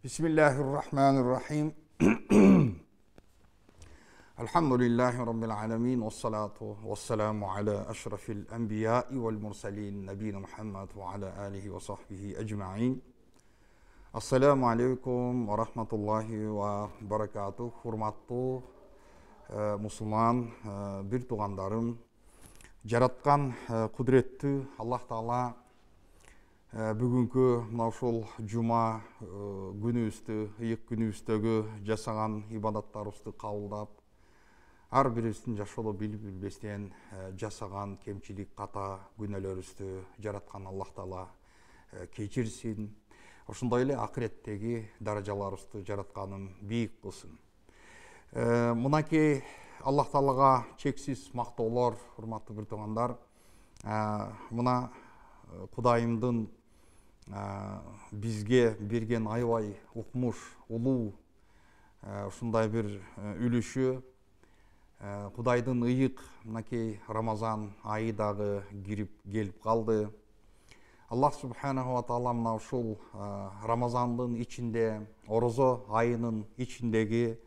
Bismillahirrahmanirrahim. Elhamdülillahi Rabbil alemin. Vessalatu vesselamu ala eşrefil enbiyai vel mursalin. Nebine Muhammed ve ala alihi ve sahbihi ecma'in. Assalamu alaikum ve rahmatullahi ve berekatuh. Hurmatlı Müslüman bir tuğandarım. Jaratkan kudretli Allah Taala бүгінгі ошол жума күнүбүздү, ыйык күнүбүздөгү жасаган ибадаттарыбызды кабылдап, ар бирибиздин жашоодо билип билбестен жасаган кемчилик, ката күнөөлөрүбүздү жараткан Аллах Таала кечирсин. Ошондой эле акыреттеги даражаларыбызды жаратканын бийик кылсын. Мынакей Аллах Таалага чексиз мактоолор, урматтуу бир туугандар. Мына Кудайымдын бизге берген аябай укмуш, улуу ушундай бир үлүшү, Кудайдын ыйык мынакей Рамазан айы дагы кирип келип калды. Аллах субханаху ва таала мына ушул Рамазандын ичинде, орозо айынын ичиндеги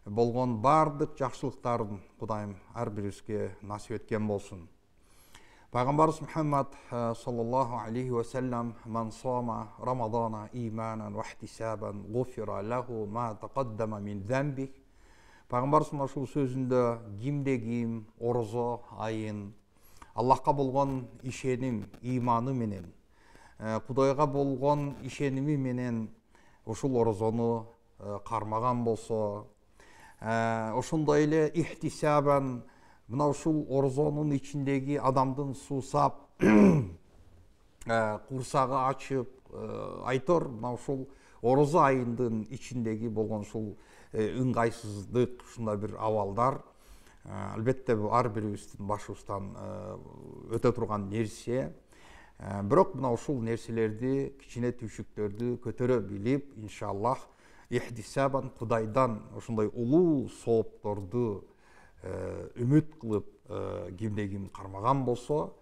болгон бардык жакшылыктарын Кудайым ар бирибизге насип эткен болсун. Peygamberimiz Muhammed sallallahu aleyhi ve sellem men sama Ramazana imanen ve ihtisaben gufira lehu ma taqaddama min zembih. Peygamberimiz şu sözünde kimde kim orzo ayın Allah'a bolgon işenim imanı menen Kudayga bolgon işenimi menen uşul orzonu karmagan bolsa oşunday ele ihtisaben Mına uşul orzonun içindeki adamdın susap, kursağı açıp, aytor, mına uşul orozo ayındın içindeki bolgon uşul ыңгайсыздык, şunda bir avaldar. Elbette bu ar biribizдің başыбыздан öte turgan nerse. Bирок mına uşul nerселерди, кичине түйшүктөрдү көтөрө билип, inşallah, ihtisaban Kudaydan ошондой улуу соопторду үміт қылып кимде ким кармаган болсо,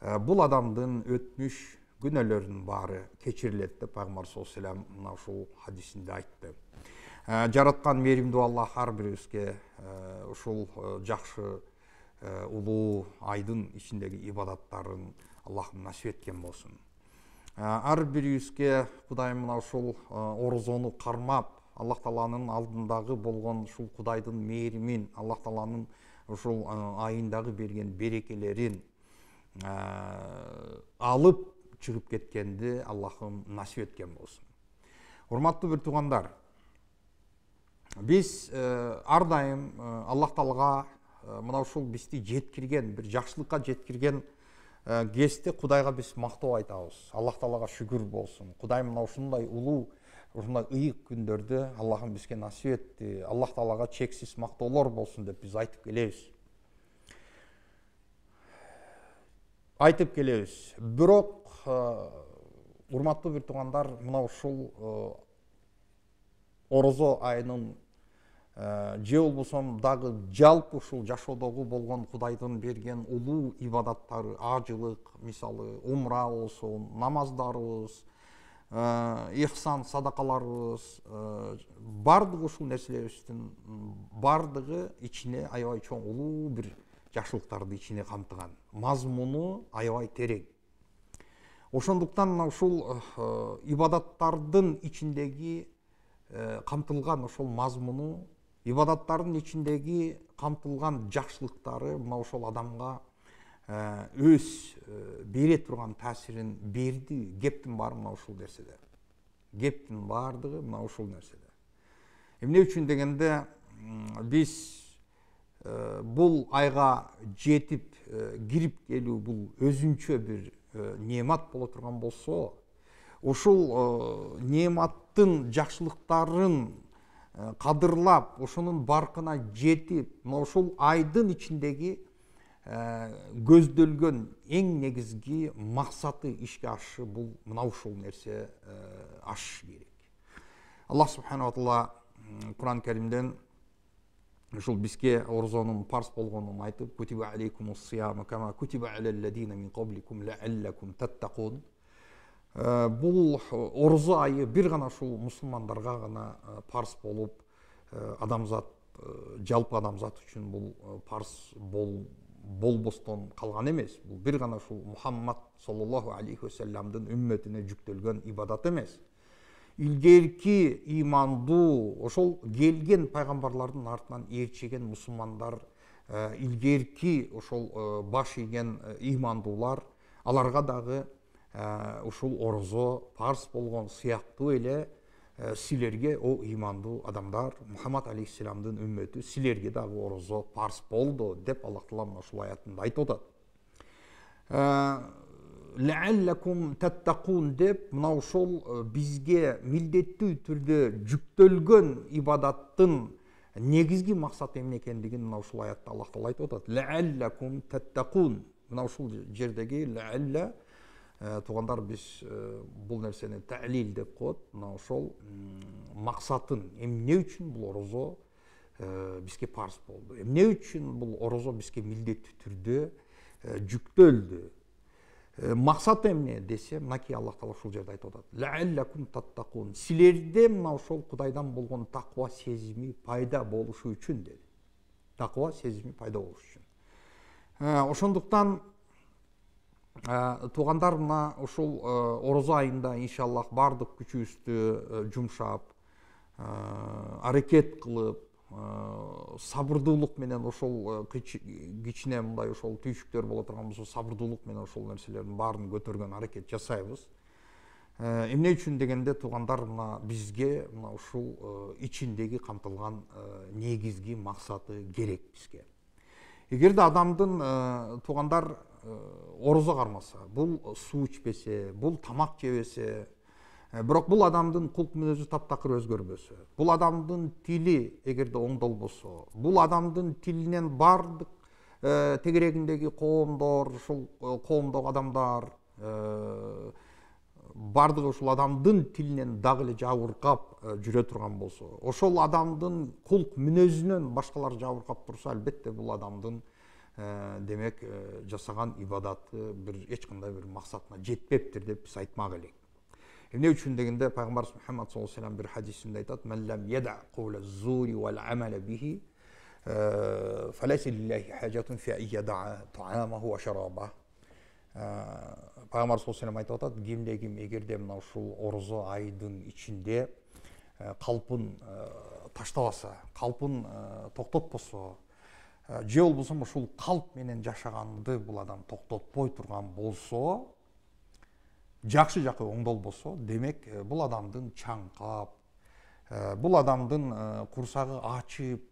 бул адамдын өтмүш күнөөлөрүнүн баары кечирилет деп Пайгамбар саллаллаху алейхи ва саллям мына ушул хадисинде айтты. Жараткан мээримдүү Аллах ар бирибизге ушул жакшы улуу айдын ичиндеги ибадаттарын Аллахым насип эткен болсун. Ар бирибизге Кудайым мына ушул орозону кармап, Аллах Тааланын алдындагы болгон ушул Кудайдын мээримин, Аллах Тааланын ушул айындагы берген берекелерин алып чыгып кеткенди Аллахым насип эткен болсун. Урматтуу бир туугандар, биз ар дайым Аллах Таалага мына ушул бизди жеткирген, бир жакшылыкка жеткирген кезде Кудайга биз мактоо айтабыз. Аллах Таалага шүгүр болсун. Кудай мына ушундай улуу ушундай ыйык күндөрдө Аллахым бизге насип этти. Аллах Таалага чексиз мактоолор болсун деп биз айтып келебиз. Бирок урматтуу бир туугандар, мына ушул орозо айынын же болбосо дагы жалпы ушул жашоодогу болгон Кудайдын берген улуу ибадаттары, ажылык, мисалы умра болсун, намаздарыбыз, ихсан садакаларыбыз, бардыгы ушул нерселерибиздин бардыгы ичине аябай чоң улуу бир жакшылыктарды ичине камтыган. Мазмуну аябай терең. Ошондуктан мына ушул ибадаттардын ичиндеги камтылган ошол мазмуну, ибадаттардын ичиндеги камтылган жакшылыктары мына ошол адамга өз бере турган таасирин берди. Кептин баары мына ушул нерседе. Кептин баардыгы мына ушул нерседе. Эмне үчүн дегенде, биз бул айга жетип кирип келүү бул өзүнчө бир неемат боло турган болсо, ушул неематтын жакшылыктарын кадырлап, ошонун баркына жетип, мына ушул айдын ичиндеги көздөлгөн эң негизги максаты ишке ашышы бул мына ушул нерсе ашыш керек. Аллах субханаху ва таала Кур'ан Керимден ушул бизге орозонун парз болгонун айтып, кутиба алейкумус сияму кама кутиба алаллазина мин qablikum la'allakum tattaqun. Бул орозо айы бир гана ушул мусулмандарга гана парз болуп, адамзат, жалпы адамзат үчүн бул парз болбостон калган эмес. Бул бир гана ушул Мухаммад саллаллаху алейхи вассаламдын үммөтүнө жүктөлгөн ибадат эмес. Илгерки имандуу ошол келген пайгамбарлардын артынан ээрчиген мусулмандар, илгерки ошол баш ийген имандуулар, аларга дагы ушул орозо парз болгон сыяктуу эле силерге, о имандуу адамдар, Мухаммад алейхиссаламдын үммөтү, силерге дагы орозо парз болду деп Аллах Таала ушул аятында айтып атат. Лааллакум таттакун деп мына ошол бизге милдеттүү түрдө жүктөлгөн ибадаттын негизги максаты эмне экендигин мына ушул аятта Аллах Таала айтып атат. Лааллакум таттакун. Мына ушул жердеги лаалла, туугандар, биз бул нерсени таълил деп коет. Мына ошол максатын, эмне үчүн бул орозо бизге парз болду, эмне үчүн бул орозо бизге милдеттүү түрдө жүктөлдү, максаты эмне десе, мынакей Аллах Таала ушул жерде айтып атат. Лааллакум таттакун. Силерде мына ошол Кудайдан болгон таква сезими пайда болушу үчүн деди. Таква сезими пайда болушу үчүн. Ошондуктан туугандар, мына ушул орозо айында иншаллах бардык күчүбүздү жумшап, аракет кылып, сабырдуулук менен ошол кичине мындай ошол түйшүктөр боло турган болсо, сабырдуулук менен ошол нерселердин баарын көтөргөн аракет жасайбыз. Эмне үчүн дегенде, туугандар, мына бизге мына ушул ичиндеги камтылган негизги максаты керек бизге. Эгерде адамдын, туугандар, орозо кармаса, бул суу ичпесе, бул тамак жебесе, бирок бул адамдын кулк мүнөзү таптакыр өзгөрбөсө, бул адамдын тили эгерде оңдолбосо, бул адамдын тилинен бардык тегерегиндеги коомдор, ушул коомдогу адамдар, бардыгы ушул адамдын тилинен дагы эле жабыркап жүрө турган болсо, ошол адамдын кулк мүнөзүнөн башкалар жабыркап турса, албетте бул адамдын демек жасаган ибадаты эч кандай бир максатына жетпептир деп биз айтмак элек. Эмне үчүн дегенде, пайгамбарыбыз Мухаммад саллаллаху алейхи ва саллям бир хадисинде айтат: "Мен лам яда каула зури вал амала бихи, фалайса лиллахи хаджатун фи ан яда таамаху ва шарабаху." Пайгамбарыбыз саллаллаху алейхи ва саллям айтып атат: кимде ким эгерде мына ушул орозо айдын ичинде калпын таштабаса, калпын токтотпосо, же болбосо ушул калп менен жашаганды бул адам токтотпой турган болсо, жакшы жакы оңдолбосо, демек бул адамдын чаңкап, бул адамдын курсагы ачып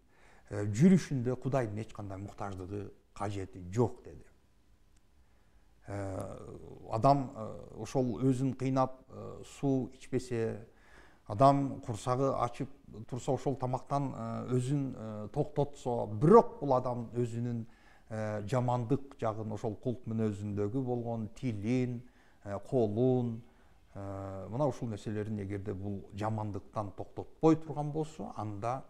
жүрүшүндө Кудайдын эч кандай муктаждыгы, кажети жок деди. Адам ошол өзүн кыйнап суу ичпесе, адам курсагы ачып турса, ошол тамактан өзүн токтотсо, бирок бул адам өзүнүн жамандык жагын, ошол кулк мүнөзүндөгү болгон тилин, колун, мына ушул нерселерин эгерде бул жамандыктан токтотпой турган болсо, анда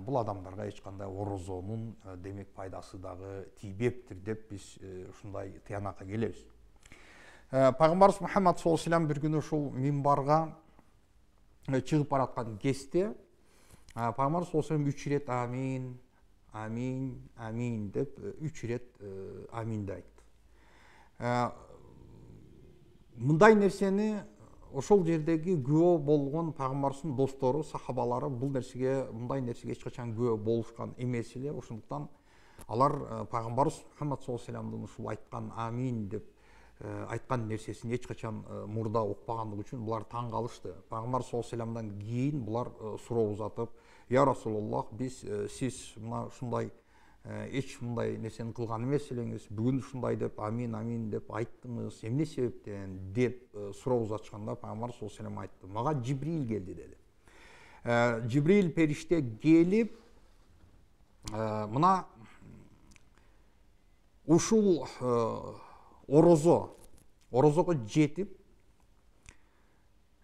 бул адамдарга эч кандай орозонун демек пайдасы дагы тийбептир деп биз ушундай тыянакка келебиз. Пайгамбарыбыз Мухаммад саллаллаху алейхи ва саллям бир күнү ушул минбарга чыгып бараткан кезде, пайгамбарыбыз саллаллаху алейхи ва саллям 3 ирет амин, амин, амин деп 3 ирет аминди айтты. Мындай нерсени ошол жердеги күбө болгон пайгамбарыбыздын достору, сахабалары бул нерсеге, мындай нерсеге эч качан күбө болушкан эмес эле. Ошондуктан алар пайгамбарыбыз Мухаммад саллаллаху алейхи ва саллямдын ушул айткан амин деп айткан нерсесин эч качан мурда укпагандыгы үчүн булар таң калышты. Пайгамбарыбыз саллаллаху алейхи ва саллямдан кийин булар суроо узатып: "Я Расулуллах, биз сиз мына ушундай эч мындай нерсени кылган эмес элеңиз, бүгүн ушундай деп амин амин деп айттыңыз, эмне себептен?" деп суроо узатышканда, пайгамбарыбыз саллаллаху алейхи ва саллям айтты: "Мага Жибрил келди" деди. Жибрил периште келип, мына ушул орозого жетип,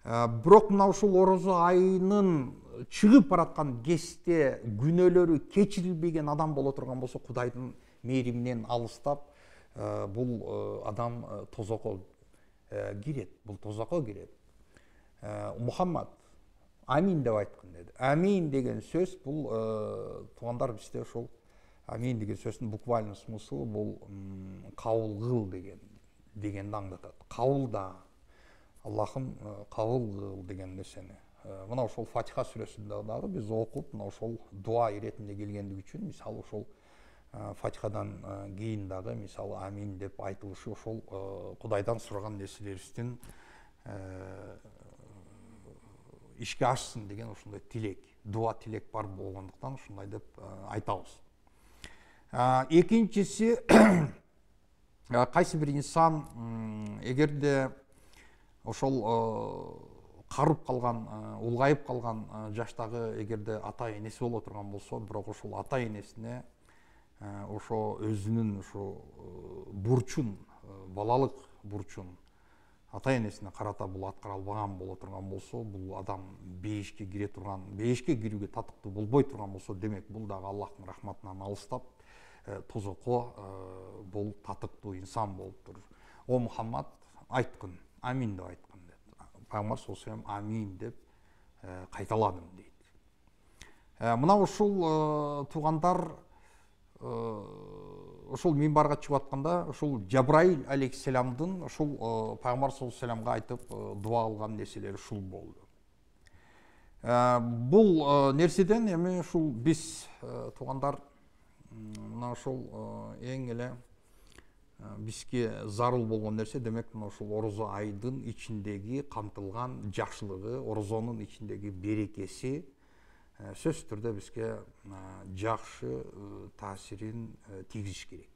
бирок мына ушул орозо айынын чыгып бараткан кезде күнөөлөрү кечирилбеген адам боло турган болсо, Кудайдын мээриминен алыстап, бул адам тозокко кирет, бул тозакка кирет. Мухаммад амин деп айткан деди. Амин деген сөз бул туугандар бизде ошол амин деген сөздүн буквальный смыслы бул кабыл кыл дегенди аңдатат. Кабыл да Аллахым кабыл кыл деген нерсени. Мына ошол Фатиха сүрөсүндө дагы биз окуп, мына ошол дуа иретинде келгендиги үчүн, мисалы ошол Фатихадан кийин дагы мисалы амин деп айтылышы ошол Кудайдан сураган нерселерибиздин ишке ашсын деген ошондой тилек, дуа тилек бар болгондуктан ушундай деп айтабыз. Экинчиси, кайсы бир инсан эгерде ошол карып калган, улгайып калган жаштагы эгерде ата энеси боло турган болсо, бирок ошол ата энесине ошо өзүнүн ошо бурчун, балалык бурчун ата энесине карата бул аткара албаган боло турган болсо, бул адам бейишке кире турган, бейишке кирүүгө татыктуу болбой турган болсо, демек бул дагы Аллахтын рахматынан алыстап, тозокко бул татыктуу инсан болуптур. О Мухаммад айткын, амин деп айткын дейт. Пайгамбар саллаллаху алейхи ва саллям амин деп кайталадым дейт. Мына ушул туугандар ошол минбарга чыгып атканда ошол Жабраил алейхиссаламдын ошол пайгамбар саллаллаху алейхи ва саллямга айтып дуа кылган нерселери ушул болду. Бул нерседен эми ушул биз туугандар мына ошол эң эле бизге зарыл болгон нерсе, демек мына ошол орозо айдын ичиндеги камтылган жакшылыгы, орозонун ичиндеги берекеси сөзсүз түрдө бизге жакшы таасирин тийгизиш керек.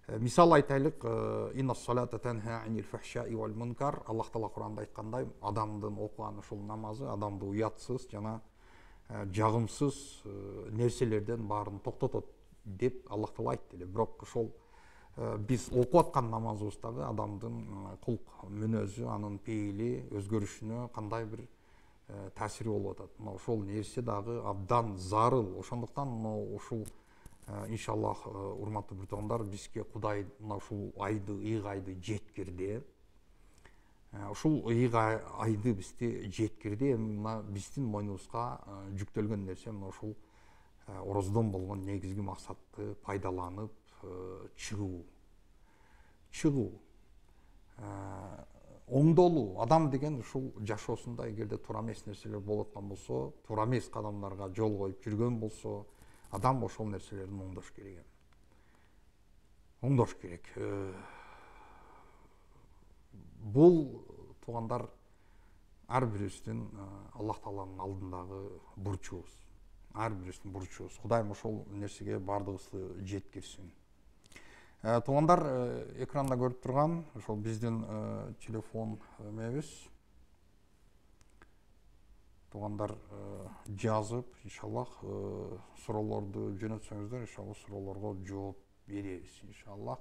Мисал айтайлык, инна салата танха анил фахшаи вал мункар, Аллах Таала Куранда айткандай, адамдын окуган ошол намазы адамды уятсыз жана жагымсыз нерселерден баарын токтотот деп Аллах Таала айтты эле. Бирок ошол биз окуп аткан намазыбыздагы адамдын кулк мүнөзү, анын пейили өзгөрүшүнө кандай бир таасири болуп атат. Мына ошол нерсе дагы абдан зарыл. Ошондуктан ушул иншаллах урматтуу бир туугандар, бизге Кудай мына ушул айды, ыйык айды жеткирди. Ушул ыйык айды бизди жеткирди. Мына биздин мойнубузга жүктөлгөн нерсе мына ушул орозодон болгон негизги максатты пайдаланып чыгуу. Оңдолуу. Адам деген ушул жашоосунда эгерде туура эмес нерселер болуп аткан болсо, туура эмес кадамдарга жол коюп жүргөн болсо, адам ошол нерселерин оңдош керек. Оңдош керек. Бул туугандар ар бирибиздин Аллах Тааланын алдындагы бурчубуз. Ар бирибиздин бурчубуз. Кудайым ошол нерсеге бардыгыбызды жеткирсин. Туугандар, экранда көрүп турган ошол биздин телефон эмебиз. Туугандар жазып, иншаллах суроолорду жөнөтсөңүздөр, иншаллах суроолорго жооп беребиз, иншаллах.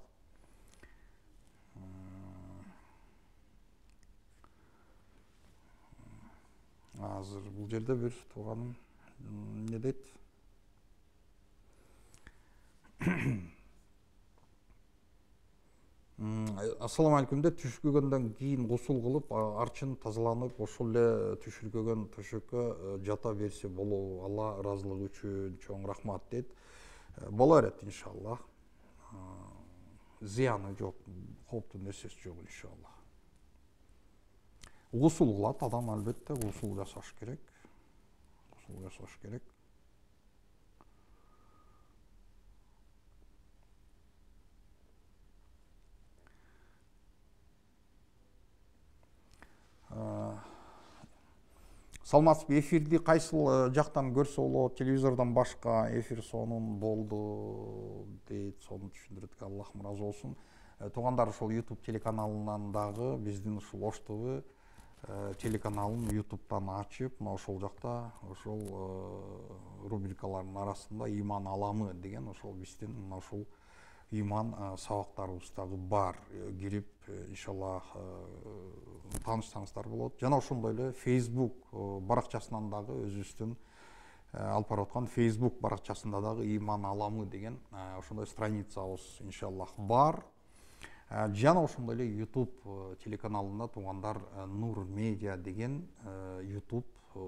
Азыр бул жерде бир тууганым эмне дейт? Ассаламу алейкум деп түшкөгөндөн кийин гусул кылып, арчын тазаланып, ошол эле түшүргөгөн төшөккө жата берсе болобу? Алла ыраазылыгы үчүн чоң рахмат дейт. Боло берет иншаллах. Зыяны жок, кооптуу нерсеси жок иншаллах. Гусул кылат адам, албетте гусул жасаш керек. Гусул жасаш керек. Салматов, эфирди кайсыл жактан көрсө болот, телевизордон башка эфир сонун болду дейт, сону түшүндүрөт. Аллахым ыраазы болсун. Туугандар, ошол YouTube телеканалынан дагы биздин ушул Ош ТВ телеканалын YouTube'дан ачып, мына ошол жакта ошол рубрикалардын арасында Иман аламы деген ошол биздин мына ушул иман сабактарыбыз дагы бар. Кирип, иншаллах, таанышсаңыздар болот. Жана ошондой эле Facebook баракчасынан дагы өзүбүздүн алып барып аткан Facebook баракчасында дагы Иман аламы деген ошондой страницабыз иншаллах бар. Жана ошондой эле YouTube телеканалында туугандар Нур Медиа деген YouTube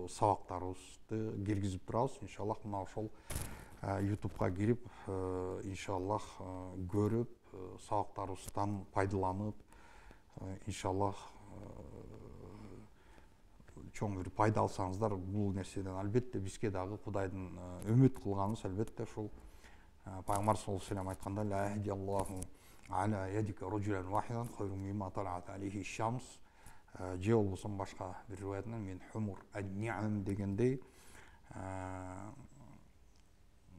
сабактарыбызды киргизип турабыз. Иншаллах мына ошол YouTube'га кирип, иншаллах көрүп, сабактарыбыздан пайдаланып, иншаллах чоң бир пайда алсаңыздар, бул нерседен албетте бизге дагы Кудайдын үмүт кылганыбыз албетте ушул Пайгамбар саллаллаху алейхи ва саллям айткандай ла яхдиаллаху аля ядика раджулан вахидан хайрун мимма талат алейхи шамс, же болбосо башка бир риваятынан мен хумур ан-ни'ам дегендей,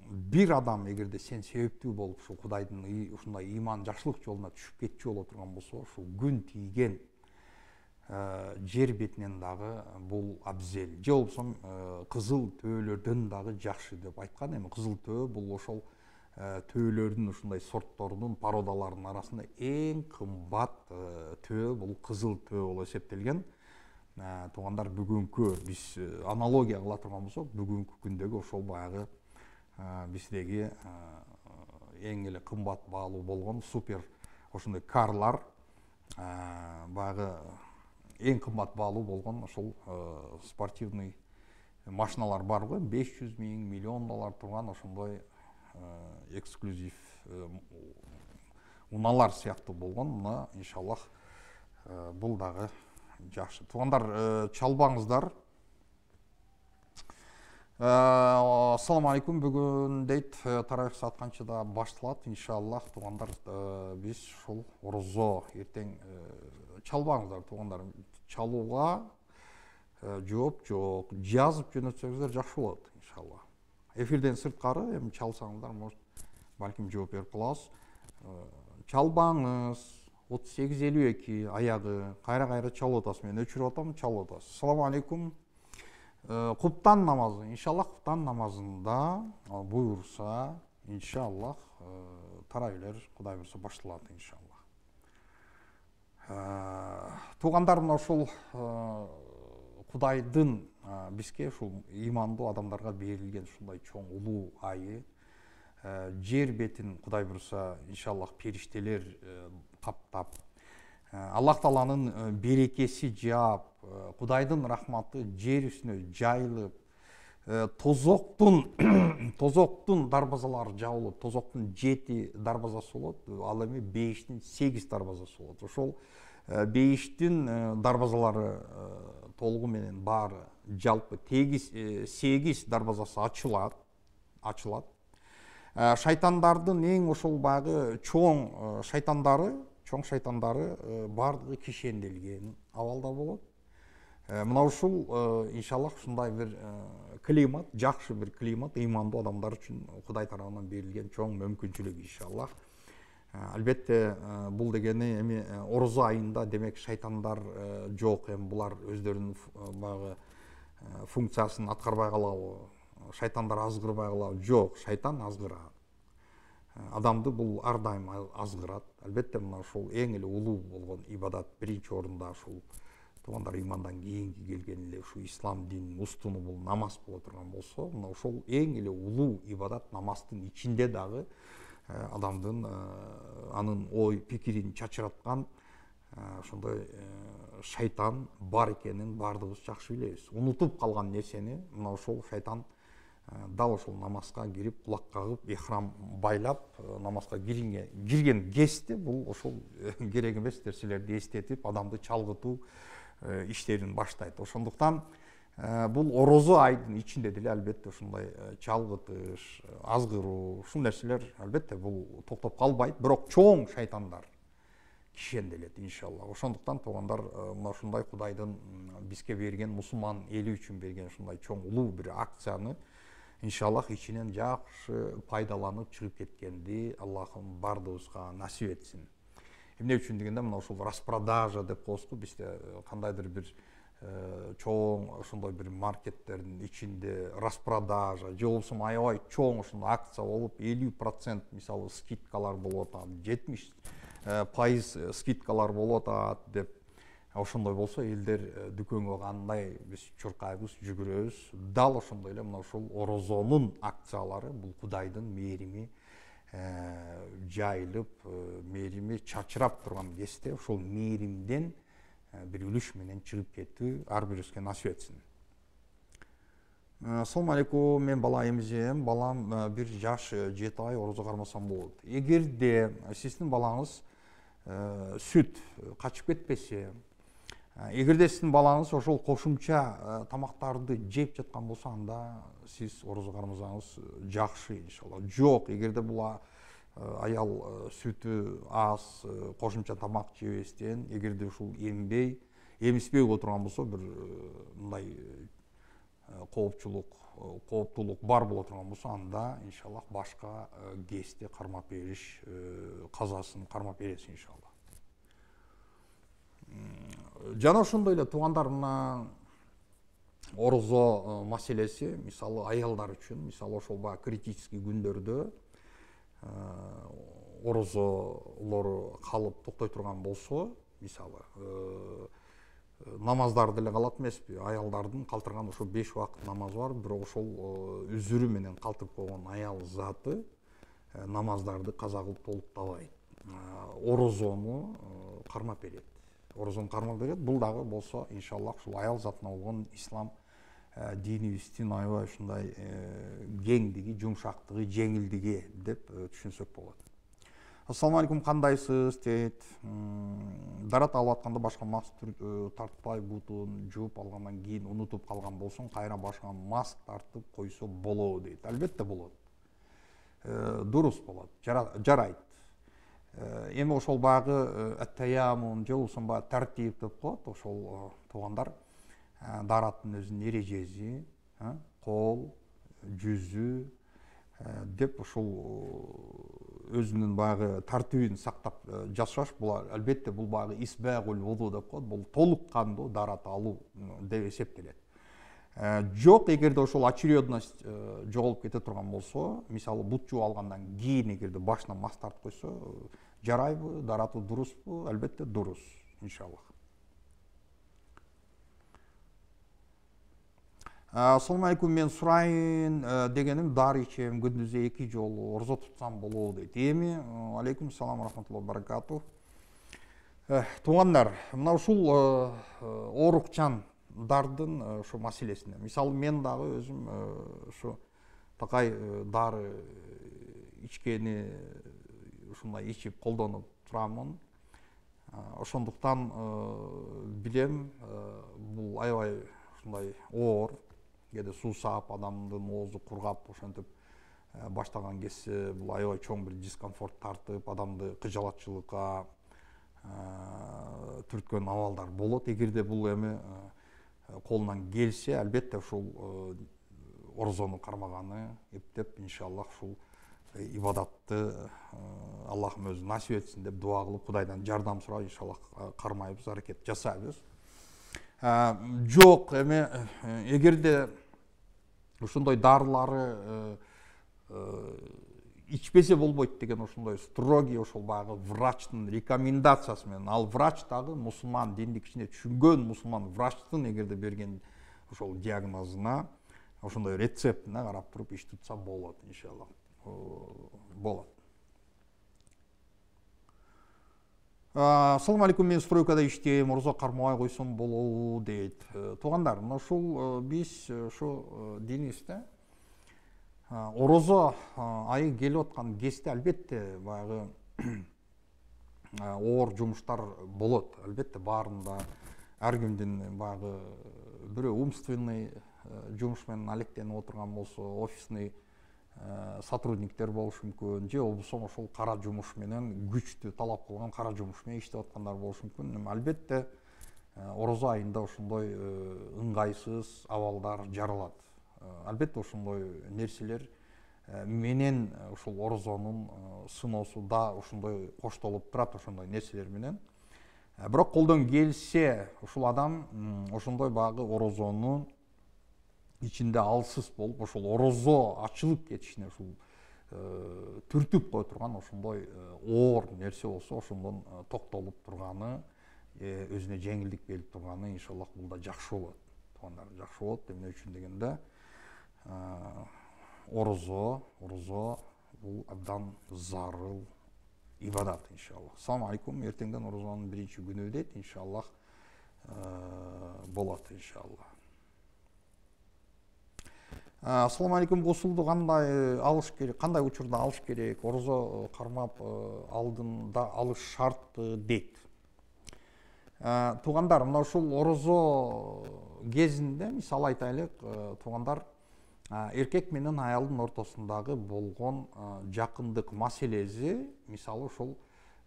бир адам эгерде сен себептүү болуп ушул Кудайдын ушундай ыйман жакшылык жолуна түшүп кетчү боло турган болсо, ушул күн тийген жер бетинен дагы бул абзел, же болбосо кызыл төөлөрдөн дагы жакшы деп айткан. Эми кызыл төө бул ошол төөлөрдүн ушундай сортторунун породаларынын арасында эң кымбат төө бул кызыл төө болуп эсептелген. Туугандар, бүгүнкү биз аналогия кыла турган болсок, бүгүнкү күндөгү ошол баягы биздеги эң эле кымбат баалуу болгон супер ошондой карлар, баягы эң кымбат баалуу болгон ошол спортивный машиналар бар го, 500 миң, миллион доллар турган ошондой эксклюзив унаалар сыяктуу болгон. Мына иншаллах бул дагы жакшы. Туугандар, чалбаңыздар. Ассаламу алейкум. Бүгүн дейт тарайх саат канчада башталат? Иншаллах туугандар, биз ушул орозо эртең чалбаңыздар туугандар. Чалууга жооп жок, жазып жөнөтсөңүздөр жакшы болот иншаллах. Эфирден сырткары эми чалсаңыздар, балким жооп берип калабыз. Чалбаңыз 3852 аягы кайра чалып атасыз. Мен өчүрүп атам, чалып атасыз. Ассаламу алейкум. Куптан намазы, иншаллах куптан намазында буйрса, иншаллах тарайлар Кудай буйрса башталат иншаллах. Туугандар, мына ушул Кудайдын бизге ушул ыймандуу адамдарга берилген ушундай чоң улуу айы, жер бетин Кудай буйрса иншаллах периштелер каптап, Аллах Тааланын берекеси жаап, Кудайдын рахматы жер үстүнө жайылып, тозоктун дарбазалары жабылып, тозоктун 7 дарбазасы болот, ал эми бейиштин 8 дарбазасы болот. Ошол бейиштин дарбазалары толугу менен баары жалпы 8 дарбазасы ачылат. Шайтандардын эң ошол баягы чоң шайтандары бардыгы кишенделген абалда болот. Мына ушул иншаллах ушундай бир климат, жакшы бир климат ыймандуу адамдар үчүн Кудай тарабынан берилген чоң мүмкүнчүлүк иншаллах. Албетте бул дегени эми орозо айында демек шайтандар жок, эми булар өздөрүнүн баягы функциясын аткарбай калабы, шайтандар азгырбай калабы? Жок, шайтан азгырат. Адамды бул ар дайым азгырат. Албетте мына ушул эң эле улуу болгон ибадат биринчи орунда ушул туугандар ыймандан кийинки келген эле ушул ислам дининин устуну бул намаз боло турган болсо, мына ошол эң эле улуу ибадат намаздын ичинде дагы адамдын анын ой пикирин чачыраткан ошондой шайтан бар экенин бардыгыбыз жакшы билебиз. Унутуп калган нерсени мына ошол шайтан дал ошол намазга кирип, кулак кагып, ихрам байлап, намазга кирген кезде бул ошол керек эмес нерселерди эстетип, адамды чалгытуу иштерин баштайт. Ошондуктан бул орозо айдын ичинде деле албетте ушундай чалгытыш, азгыруу, ушул нерселер албетте бул токтоп калбайт, бирок чоң шайтандар кишенделет иншаллах. Ошондуктан туугандар, мына ушундай Кудайдын бизге берген, мусулман эли үчүн берген ушундай чоң улуу бир акцияны иншаллах ичинен жакшы пайдаланып чыгып кеткенди Аллахым бардыгыбызга насип этсин. Эмне үчүн дегенде, мына ушул распродажа деп коебузго, бизде кандайдыр бир чоң ошондой бир маркеттердин ичинде распродажа, же болбосо аябай чоң ошондой акция болуп, 50% мисалы скидкалар болуп атат, 70% скидкалар болуп атат деп ошондой болсо элдер дүкөнгө кандай биз чуркайбыз, жүгүрөбүз. Дал ошондой эле мына ушул орозонун акциялары бул Кудайдын мээрими, жайылып, мээрими чачырап турган кезде ошол мээримден бир үлүш менен чыгып кетүү ар бирибизге насип этсин. Assalamu алейкум, мен бала эмизем. Балам 1 жаш 7 ай орозо кармасам болот. Эгерде сиздин балаңыз сүт качып кетпесе, эгерде сиздин балаңыз ошол кошумча тамактарды жеп жаткан болсо, анда сиз орозо кармасаңыз жакшы иншалла. Жок, эгерде бул аял сүтү аз, кошумча тамак жебестен, эгерде ушул эмиспей отурган болсо, бир мындай кооптулук бар боло турган болсо, анда иншалла башка кести кармап бериш казасын кармап бересиз иншалла. Жана ошондой эле туугандар, мына орозо маселеси, мисалы аялдар үчүн, мисалы ошол баягы критический күндөрдө орозолору калып токтой турган болсо, мисалы намаздар деле калат эмеспи? Аялдардын калтырган ошо 5 убакыт намазы бар, бирок ошол үзүрү менен калтырып койгон аял заты намаздарды каза кылып толуктабайт. Орозону кармап берет. Бул дагы болсо иншаллах ушул аял затына болгон ислам динибиздин аябай ушундай кеңдиги, жумшактыгы, жеңилдиги деп түшүнсөк болот. Assalamu алейкум, кандайсыз дейт. Дарат алып атканда башка маск тартпай бутун жууп алгандан кийин унутуп калган болсоң, кайра башка маск тартып койсо болобу дейт. Албетте болот. Дурус болот, жарайт. Эми ошол багы аттаямун же болбосо баягы тартип деп коет, ошол туугандар дараттын өзүнүн эрежеси, кол, жүзү деп ошол өзүнүн баягы тартибин сактап жашаш. Бул албетте бул баягы исбагул вуду деп коет. Бул толук кандуу дарат алуу деп эсептелет. Жок, эгерде ошол очередность жоголуп кете турган болсо, мисалы бут жууп алгандан кийин эгерде башына мас тартып койсо, жарайбы, дараты дуруспу? Албетте дурус, иншаллах. Assalamu алейкум, мен сурайын дегеним, дары ичем, күндүзү 2 жолу орозо тутсам болобу дейт. Эми алейкум салам рахматуллахи баракату. Туугандар, мына ушул оорукчандардын ошо маселесине, мисалы мен дагы өзүм ошо такай дары ичкени ушундай ичип колдонуп турамын. Ошондуктан билем, бул аябай ушундай оор, кээде суусап, адамдын оозу кургап, ошентип баштаган кезде бул аябай чоң бир дискомфорт тартып, адамды кыжалатчылыкка түрткөн абалдар болот. Эгерде бул эми колунан келсе, албетте ушул орозону кармаганы эптеп, иншаллах ушул ибадатты Аллахым өзү насип этсин деп дуа кылып, Кудайдан жардам сурап, иншаллах кармайбыз, аракет жасайбыз. Жок, эми эгерде ушундай дарылары ичпесе болбойт деген ошондой строгий ошол баягы врачтын рекомендациясы менен, ал врач дагы мусулман диндик ичине түшүнгөн мусулман врачтын эгерде берген ошол диагнозуна, ошондой рецептине карап туруп иш тутса болот, иншаллах. Болот. Assalamu алейкум, мен стройкада иштейм, орозо кармабай койсом болобу дейт. Туугандар, мына ушул биз ушу динибизде орозо айы келип аткан кезде албетте баягы оор жумуштар болот. Албетте баарында ар кимдин баягы бирөө умственный жумуш менен алектенип отурган болсо, офисный сотрудниктер болушу мүмкүн, же болбосо ошол кара жумуш менен күчтү талап кылган кара жумуш менен иштеп аткандар болушу мүмкүн. Албетте орозо айында ошондой ыңгайсыз абалдар жаралат. Албетте ошондой нерселер менен ушул орозонун сыноосу да ошондой коштолуп турат, ошондой нерселер менен. Бирок колдон келсе, ушул адам ошондой баягы орозону ичинде алсыз болуп, ошол орозо ачылып кетишине ушул түртүп кое турган ошондой оор нерсе болсо, ошондон токтолуп турганы, өзүнө жеңилдик берип турганы, иншаллах бул да жакшы болот. Туугандар, жакшы болот. Эмне үчүн дегенде, орозо бул абдан зарыл ибадат иншаллах. Ассаламу алейкум. Ертеңден оразанын биринчи күнү дейт, иншаллах болот иншаллах. Ассаламу алейкум. Гусулду кандай алыш керек, кандай учурда алыш керек, орозо кармап алдында алыш шарттı дейт. Туугандар, мына ушул орозо кезинде мисалы айтайлык, туугандар, эркек менен аялдын ортосундагы болгон жакындык маселеси, мисалы ушул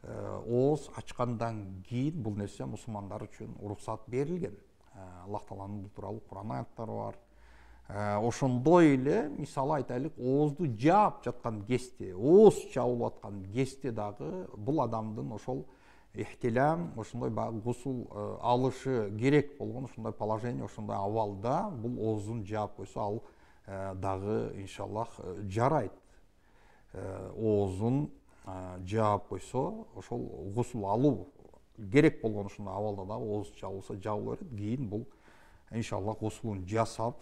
ооз ачкандан кийин бул нерсе мусулмандар үчүн уруксат берилген. Аллах Тааланын бул тууралуу Куран аяттары бар. Ошондой эле мисалы айтайлык, оозду жаап жаткан кезде, ооз чабылып аткан кезде дагы бул адамдын ошол ихтилам, ошондой гусул алышы керек болгон ошондой положение, ошондой абалда бул оозун жаап койсо, ал дагы иншаллах жарайт. Оозун жаап койсо, ошол гусул алуу керек болгон ошондой абалда дагы ооз жабылса жабыла берет. Кийин бул иншаллах гусулун жасап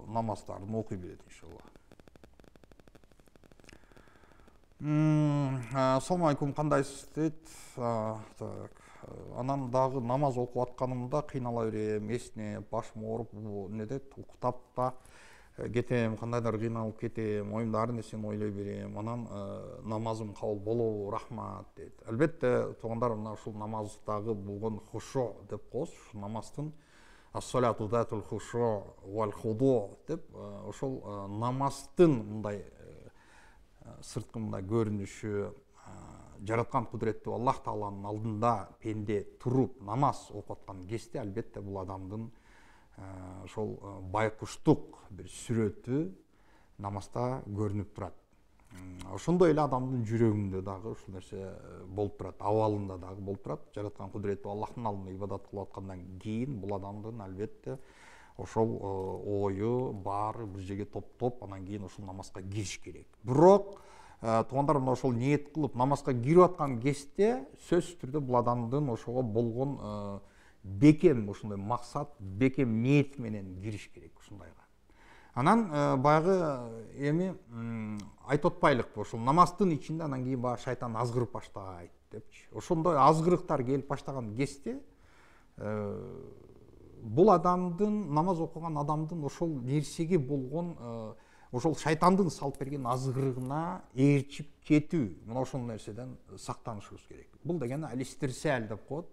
намаздарын окуй берет иншаллах. Ассаламу алейкум, кандайсыз дейт. Анан дагы намаз окуп атканымда кыйнала берем, эснеп, башым ооруп, не дейт, уктап да кетем, кандайдыр кыйналып кетем, оюмда ар нерсени ойлой берем, анан намазым кабыл болобу, рахмат дейт. Албетте туугандар, мына ушул намаздагы болгон хушо деп коебуз, ушул намаздын ас-салату затул хушо вал худо деп, ошол намаздын мындай сырткы мындай көрүнүшү, жараткан кудуреттүү Аллах Тааланын алдында пенде туруп намаз окуп аткан кезде, албетте бул адамдын ошол байкуштук бир сүрөтү намазда көрүнүп турат. Ошондой эле адамдын жүрөгүндө дагы ушул нерсе болуп турат, абалында дагы болуп турат. Жараткан кудуреттүү Аллахтын алдында ибадат кылып аткандан кийин бул адамдын албетте ошол ою баары бир жерге топтоп, анан кийин ошол намазга кириш керек. Бирок туугандар, мына ошол ниет кылып намазга кирип аткан кезде сөзсүз түрдө бул адамдын ошого болгон бекем ошондой максат, бекем ниет менен кириш керек ушундайга. Анан баягы эми айтып атпайлыкпы, ошол намаздын ичинде анан кийин баягы шайтан азгырып баштайт депчи. Ошондой азгырыктар келип баштаган кезде бул адамдын, намаз окуган адамдын ошол нерсеге болгон ошол шайтандын салып берген азгырыгына ээрчип кетүү, мына ошол нерседен сактанышыбыз керек. Бул дегени алистирсал деп коет.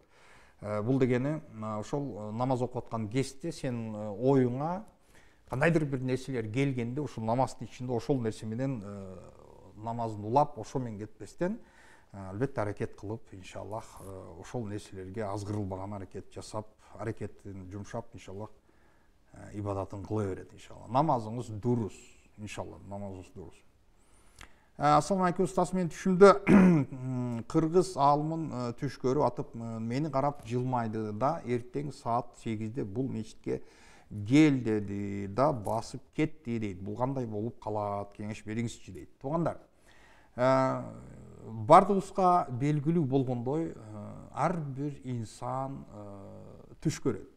Бул дегени ошол намаз окуп аткан кезде сен оюңа кандайдыр бир нерселер келгенде, ушул намаздын ичинде ошол нерсе менен намазын улап, ошо менен кетпестен албетте аракет кылып, иншаллах ошол нерселерге азгырылбаган аракет жасап, аракетин жумшап, иншаллах ибадатын кыла берет иншаллах. Намазыңыз дурус, иншаллах, намазыңыз дурус. Ассаламу алейкум, устаз, мен түшүмдө кыргыз аалымын түш көрүп атып, мени карап жылмайды да, эртең саат 8-де бул мечитке кел деди да басып кетти дейт. Бул кандай болуп калат, кеңеш бериңизчи дейт. Туугандар, бардыгыбызга белгилүү болгондой, ар бир инсан түш көрөт.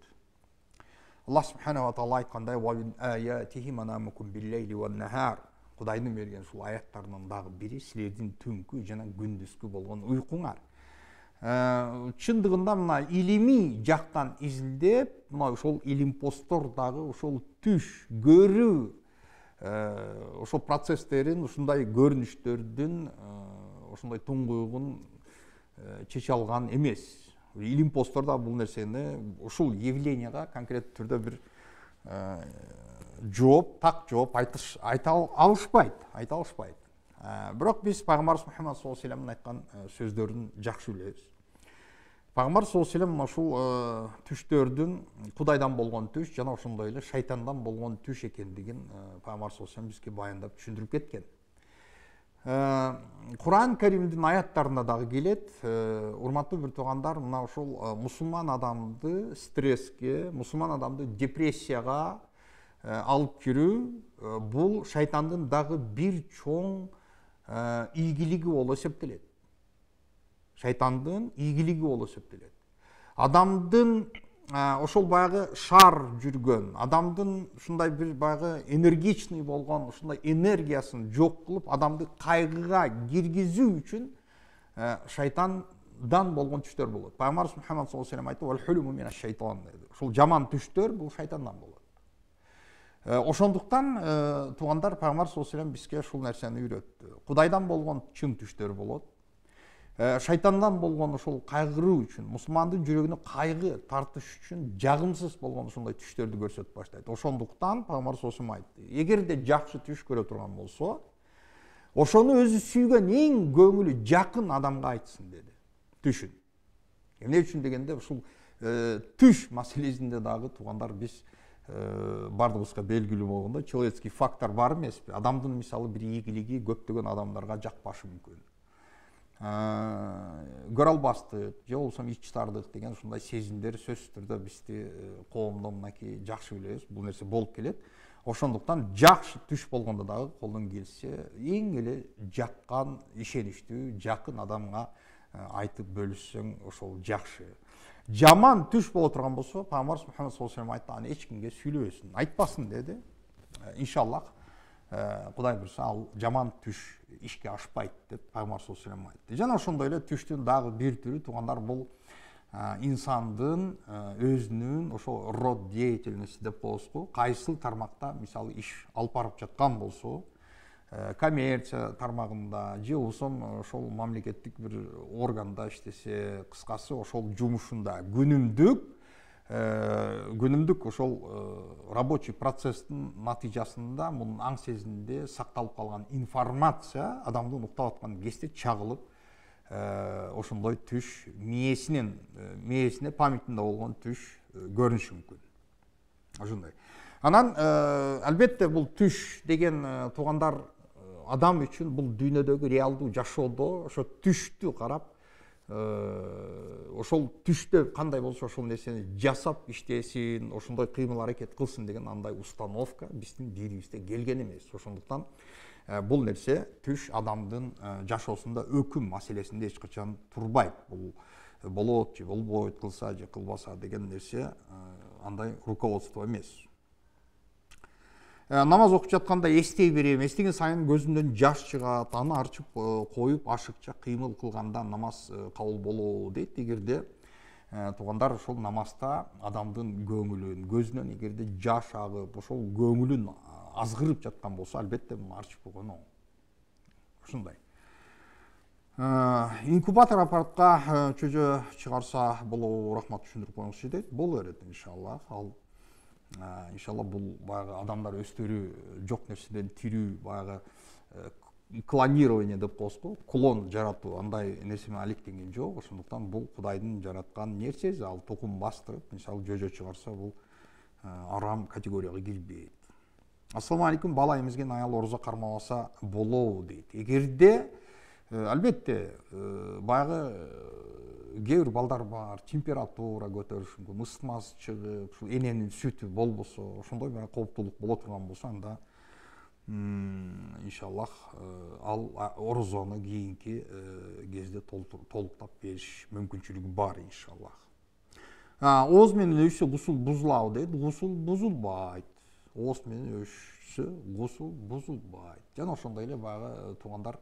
Аллах субхана ва таала айткандай: "Ва мин аятихи манамукум бил-лейли ван-нахар." Кудайдын берген ушул аяттарынын дагы бири силердин түнкү жана күндүзгү болгон уйкуңар. Чындыгында мына илимий жактан изилдеп, мына ошол илимпостор дагы ошол түш көрүү ошол процесстерин, ушундай көрүнүштөрдүн ошондой туңгуюгун чече алган эмес. Илимпостор да бул нерсени, ушул явленияга конкреттүү түрдө бир жооп, так жооп айта алышпайт. Бирок биз Пайгамбарыбыз Мухаммад саллаллаху алейхи вассаламдын айткан сөздөрүн жакшы билебиз. Пайгамбар саллаллаху алейхи вассалам ушул түштөрдүн Кудайдан болгон түш жана ошондой эле шайтандан болгон түш экендигин Пайгамбар саллаллаху алейхи вассалам бизге баяндап түшүндүрүп кеткен. Куран Каримдин аяттарында дагы келет. Урматтуу бир туугандар, мына ушул мусулман адамды стресске, мусулман адамды депрессияга алып кирүү бул шайтандын дагы бир чоң ийгилиги болуп эсептелет. Шайтандын ийгилиги болуп эсептелет. Адамдын ошол баягы шар жүргөн адамдын ушундай бир баягы энергичный болгон ушундай энергиясын жок кылып адамды кайгыга киргизүү үчүн шайтандан болгон түштөр болот. Пайгамбарыбыз Мухаммад саллаллаху алейхи вассалам айтты: "Вал-хулму мина шайтан" деди. Ушул жаман түштөр бул шайтандан болот. Ошондуктан туугандар, Пайгамбар саллаллаху алейхи вассалам бизге ушул нерсени үйрөттү. Кудайдан болгон чын түштөр болот. Шайтандан болгон ошол кайгыруу үчүн, мусулмандын жүрөгүнө кайгы тартыш үчүн жагымсыз болгон ошондой түштөрдү көрсөтүп баштайт. Ошондуктан Пайгамбар саллаллаху алейхи вассалам айтты: эгерде жакшы түш көрө турган болсо, ошону өзү сүйгөн эң көңүлү жакын адамга айтсын деди. Түшүн. Эмне үчүн дегенде ушул түш маселесинде дагы туугандар биз бардыгыбызга белгилүү болгондой человеческий фактор бар эмеспи? Адамдын мисалы бир ийгилиги көптөгөн адамдарга жакпашы мүмкүн. Көрө албастык же болбосо ич тардык деген ушундай сезимдер сөзсүз түрдө бизди коомдо мынакей жакшы билебиз, бул нерсе болуп келет. Ошондуктан жакшы түш болгондо дагы колдон келсе эң эле жаккан, ишеничтүү, жакын адамга айтып бөлүшсөң ошол жакшы. Жаман түш боло турган болсо, Пайгамбарыбыз Мухаммад саллаллаху алейхи вассалам айтты: "Аны эч кимге сүйлөбөсүн, айтпасын" деди. Иншаллах, Кудай буйрса, ал жаман түш ишке ашпайт деп Пайгамбар саллаллаху алейхи вассалам айтты. Жана ошондой эле түштүн дагы бир түрү туугандар бул инсандын өзүнүн ошол род деятельности деп коебузго, кайсыл тармакта мисалы иш алып барып жаткан болсо, коммерция тармагында же болбосо ошол мамлекеттик бир органда иштесе, кыскасы ошол жумушунда күнүмдүк ошол рабочий процесстин натыйжасында мунун аң сезиминде сакталып калган информация адамдын уктап аткан кезде чагылып, ошондой түш мээсине памятинде болгон түш көрүнүшү мүмкүн. Ошондой. Анан албетте бул түш деген туугандар адам үчүн бул дүйнөдөгү реалдуу жашоодо ошо түштү карап, ошол түштө кандай болсо ошол нерсени жасап иштесин, ошондой кыймыл аракет кылсын деген андай установка биздин динибизде келген эмес. Ошондуктан бул нерсе түш адамдын жашоосунда өкүм маселесинде эч качан турбайт. Бул болот же болбойт, кылса же кылбаса деген нерсе андай руководство эмес. Намаз окуп жатканда эстей берем, эстеген сайын көзүмдөн жаш чыгат, аны арчып коюп ашыкча кыймыл кылганда намаз кабыл болобу дейт. Эгерде туугандар ошол намазда адамдын көңүлүн, көзүнөн эгерде жаш агып, ошол көңүлүн азгырып жаткан болсо, албетте муну арчып койгон оң. Ушундай. Инкубатор аппаратка чөжө чыгарса болобу, рахмат түшүндүрүп коюңузчу дейт. Боло берет иншаллах. Ал иншалла бул баягы адамдар өстөрү жок нерседен тирүү, баягы клонирование деп коебузго, клон жаратуу, андай нерсе менен алектенген жок. Ошондуктан бул Кудайдын жараткан нерсеси, ал тукум бастырып, мисалы жөжө чыгарса, бул арам категорияга кирбейт. Ассаламу алейкум, бала эмизген аял орозо кармабаса болобу дейт. Эгерде албетте баягы кээ бир балдар бар, температура көтөрүшү мүмкүн, ысытмасы чыгып, ушул эненин сүтү болбосо, ошондой бир кооптуулук боло турган болсо, анда иншаллах ал орозону кийинки кезде толуктап бериш мүмкүнчүлүгү бар иншаллах. Ооз менен өшсө гусул бузулабы дейт. Гусул бузулбайт. Ооз менен өшсө гусул бузулбайт. Жана ошондой эле баягы туугандар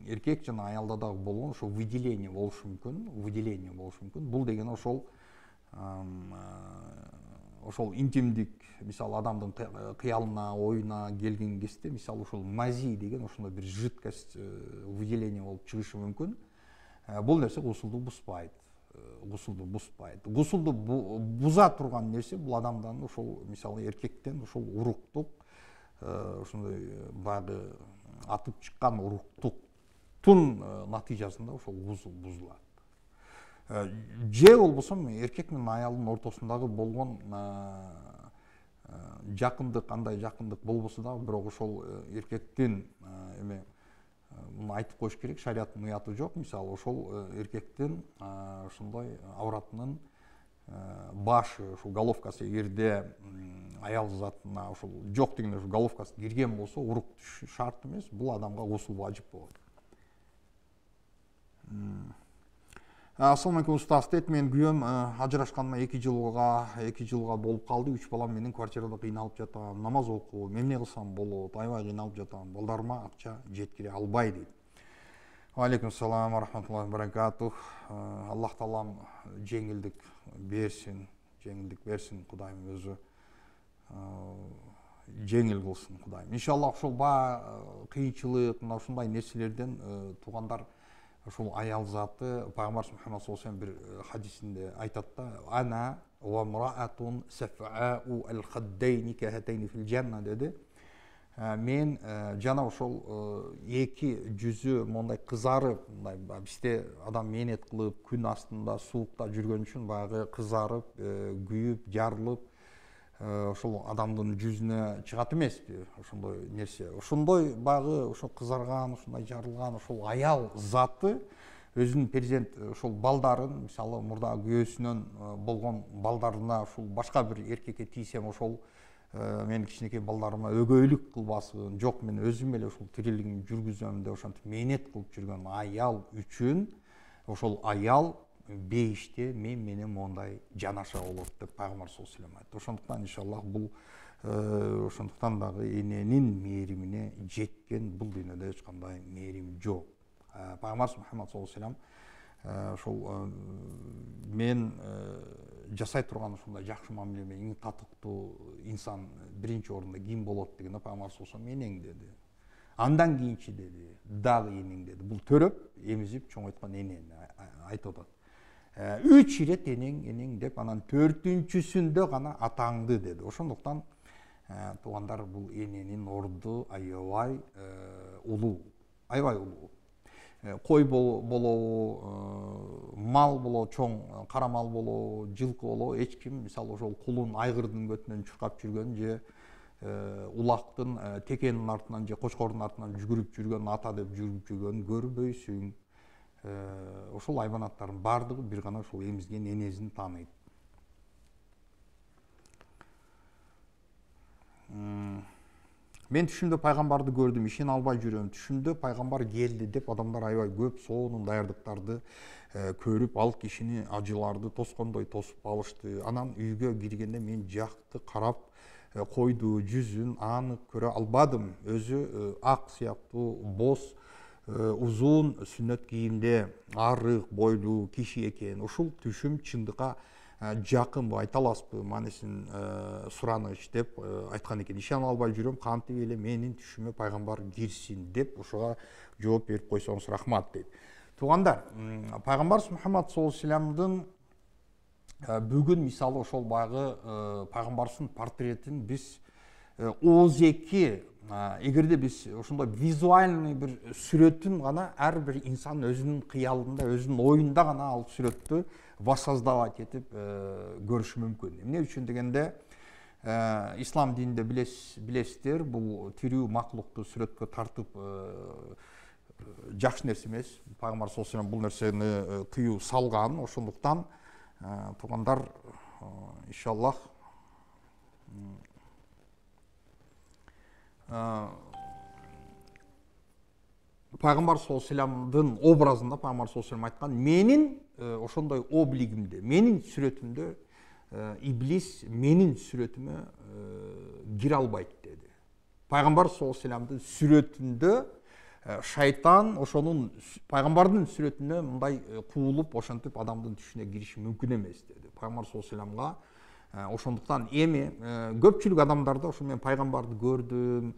эркек жана аялда дагы болгон ошол выделение болушу мүмкүн. Бул деген ошол интимдик, мисалы адамдын кыялына, оюна келген кезде, мисалы ошол мази деген ошондой бир жидкость выделение болуп чыгышы мүмкүн. Бул нерсе гусулду бузбайт. Гусулду буза турган нерсе бул адамдан ошол мисалы эркектен ошол уруктук, ошондой баягы атып чыккан уруктуктун натыйжасында ошол гусул бузулат. Же болбосо эркек менен аялдын ортосундагы болгон жакындык, андай жакындык болбосо дагы, бирок ошол эркектин муну айтып коюш керек, шариаттын уяты жок. Мисалы ошол эркектин ошондой авратынын башы, ошол головкасы эгерде аял затына ошол жок деген ошол головкасы кирген болсо, урук түшүшү шарт эмес. Бул адамга гусул важип болот. Assalamu алейкум устаз дейт. Мен күйөөм ажырашканыма 2 жылга болуп калды. 3 балам менен квартирада кыйналып жатам. Намаз окуу, эмне кылсам болот? Аябай кыйналып жатам. Балдарыма акча жеткире албай дейт. Алейкум салам ва рахматуллахи ва баракатух. Аллах таалам жеңилдик берсин, Кудайым өзү жеңил кылсын Кудайым. Иншаллах ошол кыйынчылык, мына ушундай нерселерден туугандар ошол аял заты Пайгамбар Мухаммад саллаллаху алейхи вассалам бир хадисинде айтат да: "Ана ва мраатун сафаау ал-хаддайни кахатайни фил жанна" деди. Мен жана ошол эки жүзү мондай кызарып, мындай бизде адам мээнет кылып, күн астында суукта жүргөн үчүн баягы кызарып, күйүп, жарылып, ошол адамдын жүзүнө чыгат эмеспи ошондой нерсе. Ошондой баягы ошол кызарган, ошондой жарылган ошол аял заты өзүнүн перзент ошол балдарын, мисалы мурда күйөөсүнөн болгон балдарына ошол башка бир эркекке тийсем, ошол мен кичинекей балдарыма өгөйлүк кылбасын, жок мен өзүм эле ошол тирилигимди жүргүзөм деп ошентип мээнет кылып жүргөн аял үчүн ошол аял бейиште мен менен мондай жанаша болот деп Пайгамбар саллаллаху алейхи вассалам айтты. Ошондуктан иншаллах бул ошондуктан дагы эненин мээримине жеткен бул дүйнөдө эч кандай мээрим жок. Пайгамбар Мухаммад саллаллаху алейхи вассалам ошол мен жасай турган ушундай жакшы мамиле менен эң татыктуу инсан биринчи орунда ким болот дегенде Пайгамбар саллаллаху алейхи вассалам энең деди. Андан кийинчи деди, дагы энең деди. Бул төрөп, эмизип чоңойткон энени айтып атат. 3 ирет энең деп, анан 4-түнчүсүндө гана атаңды деди. Ошондуктан туугандар, бул эненин орду аябай улуу, Кой болобу, мал болобу, чоң кара мал болобу, жылкы болобу, эч ким мисалы ошол кулун айгырдын көтүнөн чуркап жүргөн же улактын текенин артынан же кочкордун артынан жүгүрүп жүргөн, ата деп жүрүп жүргөн көрбөйсүң. Ошол айбанаттардын бардыгы бир гана ошол эмизген энесин тааныйт. Мен түшүмдө пайгамбарды көрдүм, ишене албай жүрөм. Түшүмдө пайгамбар келди деп адамдар аябай көп сонун даярдыктарды көрүп, ал кишини ажыларды тоскондой тосуп алышты. Анан үйгө киргенде мен жакты карап, койду жүзүн анык көрө албадым. Өзү ак сыяктуу боз узун сүннөт кийимде арык бойлуу киши экен. Ушул түшүм чындыкка жакынбы, айта аласызбы, маанисин сураныч деп айткан экен. Ишене албай жүрөм, кантип эле менин түшүмө пайгамбар кирсин деп ошого жооп берип койсоңуз рахмат дейт. Туугандар, Пайгамбар Мухаммад саллаллаху алейхи вассаламдын бүгүн мисалы ошол баягы пайгамбардын портретин биз ооз-эки, эгерде биз ошондой визуальный бир сүрөтүн гана ар бир инсан өзүнүн кыялында, өзүнүн оюнда гана ал сүрөттү воссоздавать этип көрүшү мүмкүн. Эмне үчүн дегенде, ислам дининде билесиздер, бул тирүү макулукту сүрөткө тартып жакшы нерсе эмес. Пайгамбар саллаллаху алейхи вассалам бул нерсени тыюу салган. Ошондуктан туугандар, иншаллах Пайгамбар саллаллаху алейхи вассаламдын образында Пайгамбар саллаллаху алейхи вассалам айткан: менин ошондой облигимде, менин сүрөтүмдө иблис менин сүрөтүмө кире албайт деди. Пайгамбар саллаллаху алейхи вассаламдын сүрөтүндө шайтан ошонун пайгамбардын сүрөтүнө мындай куулуп, ошентип адамдын түшүнө кириши мүмкүн эмес деди. Пайгамбар саллаллаху алейхи вассаламга ошондуктан эми көпчүлүк адамдарда ошо мен пайгамбарды көрдүм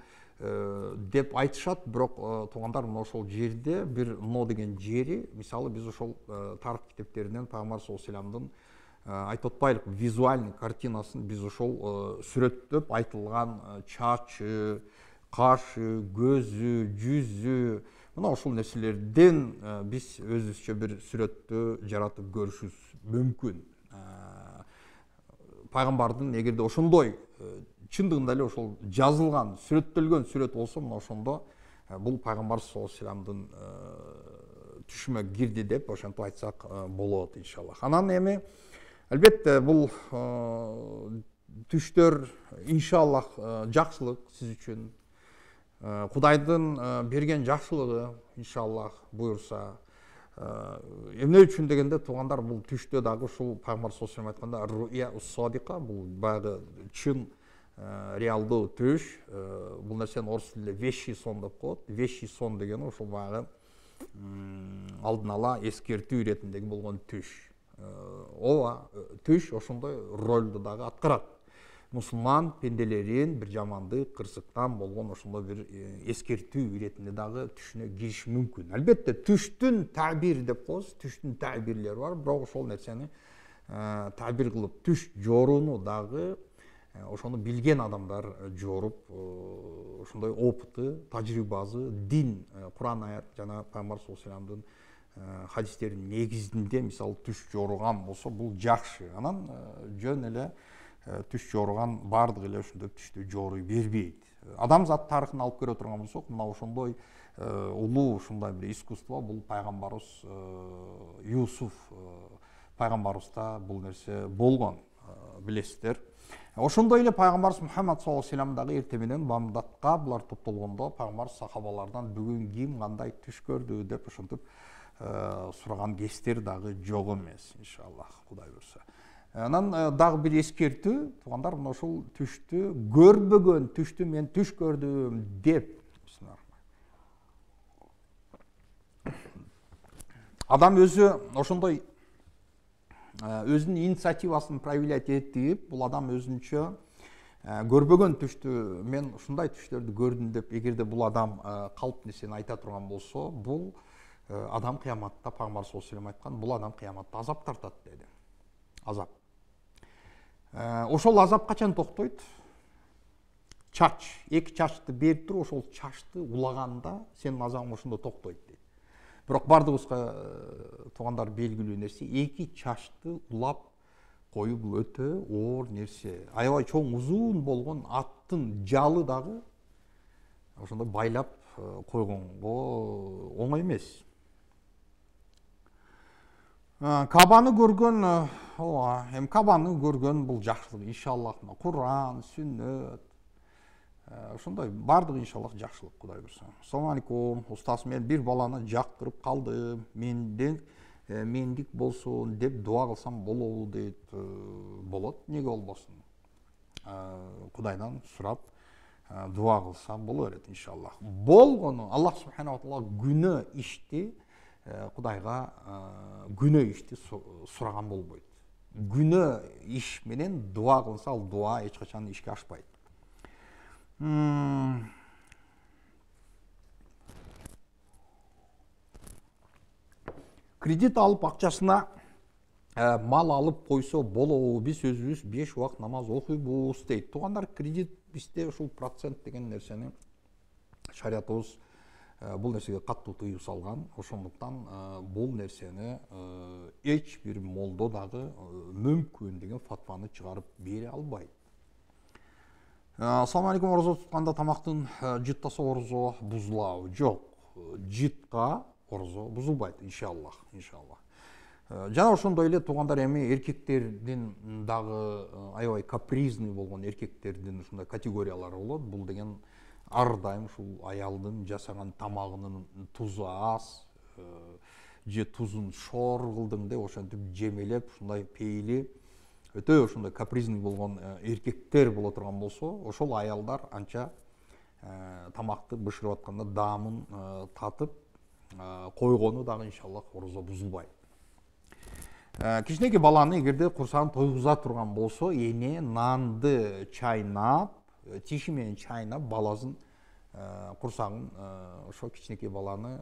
деп айтышат, бирок туугандар, мына ошол жерде бир но деген жери, мисалы биз ошол тарых китептеринен Пайгамбар саллаллаху алейхи вассаламдын айтып атпайлык визуальный картинасын биз ошол сүрөттөп айтылган чачы, кашы, көзү, жүзү, мына ошол нерселерден биз өзүбүзчө бир сүрөттү жаратып көрүшүбүз мүмкүн. Пайгамбардын эгерде ошондой чындыгында эле ошол жазылган, сүрөттөлгөн сүрөт болсо, мына ошондо бул Пайгамбар саллаллаху алейхи вассаламдын түшүмө кирди деп ошентип айтсак болот иншаллах. Анан эми албетте бул түштөр иншаллах жакшылык сиз үчүн. Кудайдын берген жакшылыгы иншаллах буюрса эмне үчүн дегенде туугандар, бул түштө дагы ушул пайгамбар саллаллаху алейхи айтканда руя садика, бул баягы чын реалдуу түш. Бул нерсени орус тилинде вещий сон деп коет. Вещий сон дегени ушул баягы алдын ала эскертүү иретиндеги болгон түш. Ооба, түш ошондой ролду дагы аткарат. Мусулман пенделерин бир жамандык, кырсыктан болгон ошондой бир эскертүү иретинде дагы түшүнө кириши мүмкүн. Албетте, түштүн табир деп коебуз, түштүн табирлери бар, бирок ошол нерсени табир кылып түш жорууну дагы ошону билген адамдар жоруп, ошондой опыты, тажрыйбасы, дин, Куран аят жана пайгамбар саллаллаху алейхи вассаламдын хадистеринин негизинде мисалы түш жоруган болсо, бул жакшы. Анан жөн эле түш жоруган бардык эле ошондой түштү жорой бербейт. Адамзат тарыхын алып көрө турган болсок, мына ошондой улуу ушундай бир искусство бул пайгамбарыбыз Юсуф пайгамбарыбызда бул нерсе болгон, билесиздер. Ошондой эле пайгамбарыбыз Мухаммад саллаллаху алейхи вассалам дагы эртең менен бамдатка булар топтолгондо пайгамбар сахабалардан бүгүн ким кандай түш көрдү деп ошентип сураган кездер дагы жок эмес, иншаллах, Кудай буйрса. Анан дагы бир эскертүү, туугандар, мына ушул түштү көрбөгөн түштү мен түш көрдүм деп адам өзү ошондой өзүнүн инициативасын проявлять этип, бул адам өзүнчө көрбөгөн түштү мен ушундай түштөрдү көрдүм деп эгерде бул адам калп нерсени айта турган болсо, бул адам кыяматта пайгамбар саллаллаху алейхи вассалам айткан, бул адам кыяматта азап тартат деди. Азап. Ошол азап качан токтойт? Чач, эки чачты берип туруп, ошол чачты улаганда сенин азабың ошондо токтойт дейт. Бирок бардыгыбызга туугандар белгилүү нерсе, эки чачты улап коюу бул өтө оор нерсе. Аябай чоң узун болгон аттын жалы дагы ошондой байлап койгонго оңой эмес. Кабаны көргөн, эми кабаны көргөн бул жакшылык, иншаллах, Куран, сүннөт, ошондой бардыгы иншаллах жакшылык, Кудай буйрса. Ассаламу алейкум, устаз, мен бир баланы жактырып калдым, мендик болсун деп дуа кылсам болобу дейт. Болот, неге болбосун? Кудайдан сурап дуа кылса боло берет, иншаллах. Болгону Аллах субханаху ва таала күнөө ишти Кудайга күнөө ишти сураган болбойт. Күнөө иш менен дуа кылса, ал дуа эч качан ишке ашпайт. Кредит алып акчасына мал алып койсо болобу? Биз өзүбүз 5 убакыт намаз окуйбуз дейт. Туугандар, кредит бизде ушул процент деген нерсени шариятыбыз бул нерсеге каттуу тыюу салган. Ошондуктан бул нерсени эч бир молдо дагы мүмкүн деген фатваны чыгарып бере албайт. Ассаламу алейкум, орозо тутканда тамактын жыттаса орозо бузулабы? Жок, жытка орозо бузулбайт, иншаллах, иншаллах. Жана ошондой эле туугандар, эми эркектердин дагы аябай капризный болгон эркектердин ушундай категориялары болот. Бул деген ар дайым ушул аялдын жасаган тамагынын тузу аз, же тузун шоор кылдың деп ошентип жемелеп, ушундай пейили, өтө ошондой капризный болгон эркектер боло турган болсо, ошол аялдар анча тамакты бышырып атканда даамын татып койгону дагы иншаллах орозо бузулбайт. Кичинекей баланы эгерде курсагын тойгуза турган болсо, эне нанды чайнап, тиши менен чайнап, баласын курсагын, ошо кичинекей баланы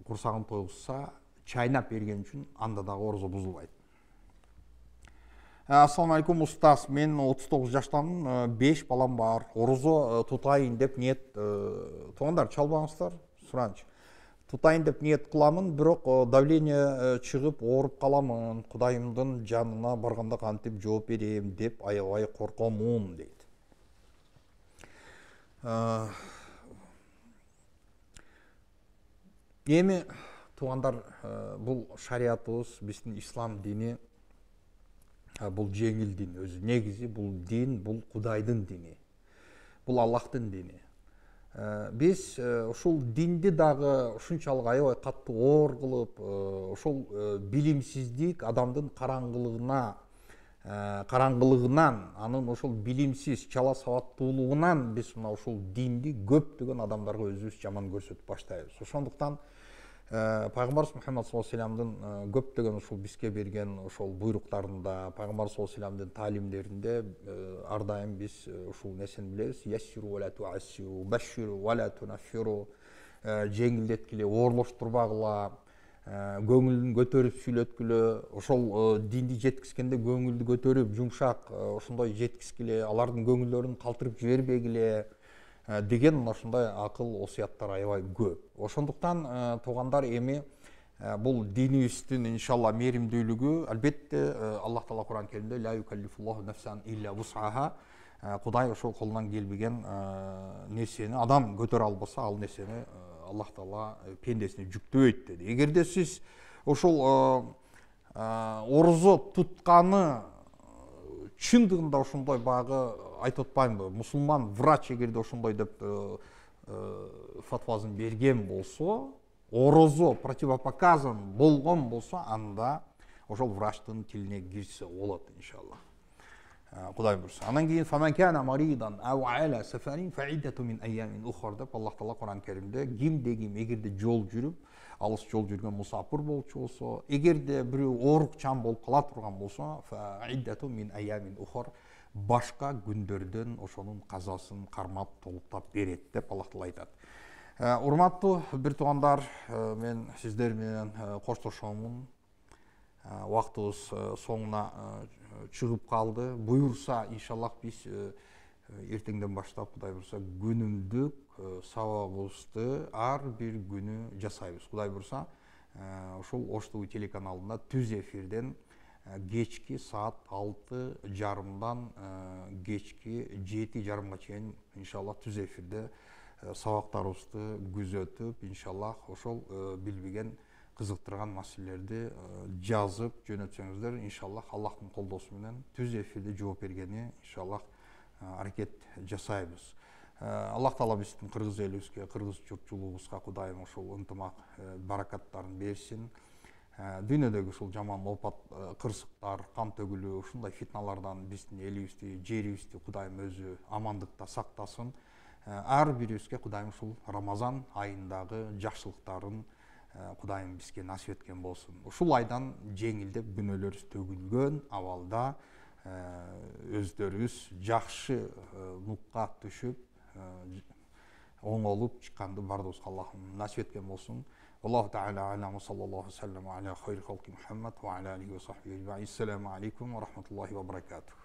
курсагын тойгузса, чайнап берген үчүн анда дагы орозо бузулбайт. Ассаламу алейкум, устаз, мен 39 жаштамын, 5 балам бар. Орозо тутайын деп ниет, туугандар, чалбаңыздар, суранчы. Тутайын деп ниет кыламын, бирок давление чыгып ооруп каламын. Кудайымдын жанына барганда кантип жооп берем деп аябай коркомун дейт. Эми туугандар, бул шариятыбыз, биздин ислам дини, бул жеңил дин өзү. Негизи бул дин, бул Кудайдын дини. Бул Аллахтын дини. Биз ушул динди дагы ушунчалык аябай катты оор кылып, ошол билимсиздик адамдын караңгылыгынан, анын ошол билимсиз чала сабаттуулугунан биз мына ушул динди көптөгөн адамдарга өзүбүз жаман көрсөтүп баштайбыз. Ошондуктан пайгамбарыбыз Мухаммад саллаллаху алейхи вассаламдын көптөгөн ушул бизге берген ошол буйруктарында, пайгамбар саллаллаху алейхи вассаламдын таалимдеринде ар дайым биз ушул нерсени билебиз: яссиру ва ла туассиру, башширу ва ла тунаффиру. Жеңилдеткиле, оорлоштурбагыла, көңүлүн көтөрүп сүйлөткүлө, ошол динди жеткизгенде көңүлдү көтөрүп, жумшак ошондой жеткизгиле, алардын көңүлдөрүн калтырып жибербегиле деген мына ушундай акыл осуяттар аябай көп. Ошондуктан туугандар, эми бул динибиздин иншалла мээримдүүлүгү, албетте Аллах Таала Кур'ан Керимде ла юкаллифуллаху нафсан илля вус'аха, Кудай ошол колунан келбеген нерсени адам көтөрө албаса, ал нерсени Аллах Таала пендесине жүктөбөйт деди. Эгерде сиз ошол орозо тутканы чындыгында ошондой баягы, айтып атпаймынбы, мусулман врач эгерде ошондой деп фатвасын берген болсо, орозо противопоказан болгон болсо, анда ошол врачтын тилине кирсе болот иншалла. Кудай буйрса. Анан кийин фаман кана маридан ау аля сафарин фаиддату мин айямин ухар деп Аллах Таала Кур'ан Керимде кимде ким эгерде жол жүрүп, алыс жол жүргөн мусапыр болчу болсо, эгерде бирөө оорукчан болуп кала турган болсо, фаиддату мин айямин ухар, башка күндөрдөн ошонун казасын кармап толуктап берет деп Аллах Таала айтат. Урматтуу бир туугандар, мен сиздер менен коштошомун. Убактыбыз соңуна чыгып калды. Буйрса иншаллах биз эртеңден баштап, Кудай буйрса, күнүмдүк сабагыбызды ар бир күнү жасайбыз. Кудай буйрса, ушул Ош ТВ телеканалында түз эфирден кечки саат 6:30-дан кечки 7:30-га чейин иншаллах түз эфирде сабактарыбызды күзөтүп, иншаллах ошол билбеген кызыктырган маселелерди жазып жөнөтсөңүздөр, иншаллах Аллахтын колдоосу менен түз эфирде жооп бергени иншаллах аракет жасайбыз. Аллах Таала биздин кыргыз элибизге, кыргыз журтчулугубузга Кудайым ошол ынтымак баракаттарын берсин. Дүйнөдөгү ушул жаман опат, кырсыктар, кан төгүлүү, ушундай фитналардан биздин элибизди, жерибизди Кудайым өзү амандыкта сактасын. Ар бирибизге Кудайым ушул Рамазан айындагы жакшылыктарын Кудайым бизге насип эткен болсун. Ушул айдан жеңилдеп күнөөлөрүбүз төгүлгөн абалда өздөрүбүз жакшы нукка түшүп, оңолуп чыкканды бардыгыбызга Аллахым насип эткен болсун. Аллаху таала алам, саллаллаху саллама аля хайр халки Мухаммад ва аля алихи ва сахбихи. Ассаламу алейкум ва рахматуллахи ва баракатух.